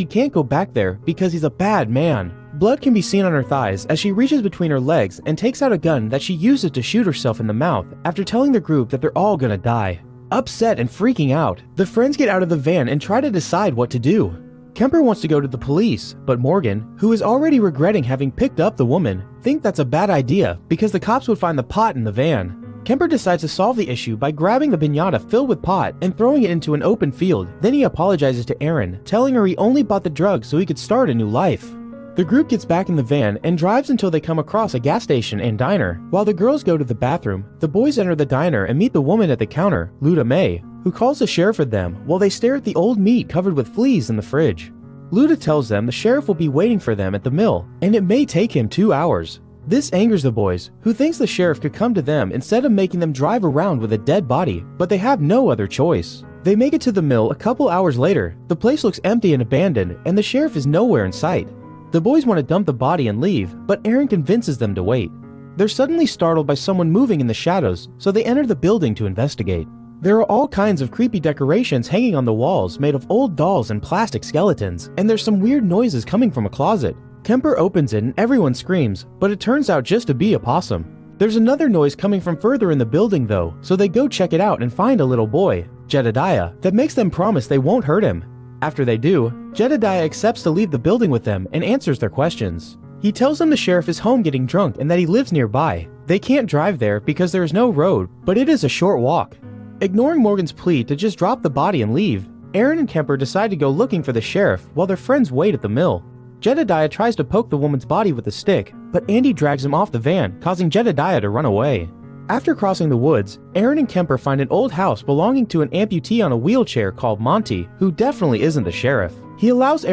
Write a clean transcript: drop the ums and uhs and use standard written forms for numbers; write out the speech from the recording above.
she can't go back there because he's a bad man. Blood can be seen on her thighs as she reaches between her legs and takes out a gun that she uses to shoot herself in the mouth after telling the group that they're all gonna die. Upset and freaking out, the friends get out of the van and try to decide what to do. Kemper wants to go to the police, but Morgan, who is already regretting having picked up the woman, thinks that's a bad idea because the cops would find the pot in the van. Kemper decides to solve the issue by grabbing the piñata filled with pot and throwing it into an open field. Then he apologizes to Erin, telling her he only bought the drugs so he could start a new life. The group gets back in the van and drives until they come across a gas station and diner. While the girls go to the bathroom, the boys enter the diner and meet the woman at the counter, Luda May, who calls the sheriff with them while they stare at the old meat covered with fleas in the fridge. Luda tells them the sheriff will be waiting for them at the mill, and it may take him 2 hours. This angers the boys, who thinks the sheriff could come to them instead of making them drive around with a dead body, but they have no other choice. They make it to the mill a couple hours later. The place looks empty and abandoned, and the sheriff is nowhere in sight. The boys want to dump the body and leave, but Erin convinces them to wait. They're suddenly startled by someone moving in the shadows, so they enter the building to investigate. There are all kinds of creepy decorations hanging on the walls made of old dolls and plastic skeletons, and there's some weird noises coming from a closet. Kemper opens it and everyone screams, but it turns out just to be a possum. There's another noise coming from further in the building though, so they go check it out and find a little boy, Jedediah, that makes them promise they won't hurt him. After they do, Jedediah accepts to leave the building with them and answers their questions. He tells them the sheriff is home getting drunk and that he lives nearby. They can't drive there because there is no road, but it is a short walk. Ignoring Morgan's plea to just drop the body and leave, Erin and Kemper decide to go looking for the sheriff while their friends wait at the mill. Jedediah tries to poke the woman's body with a stick, but Andy drags him off the van, causing Jedediah to run away. After crossing the woods, Erin and Kemper find an old house belonging to an amputee on a wheelchair called Monty, who definitely isn't the sheriff. He allows Erin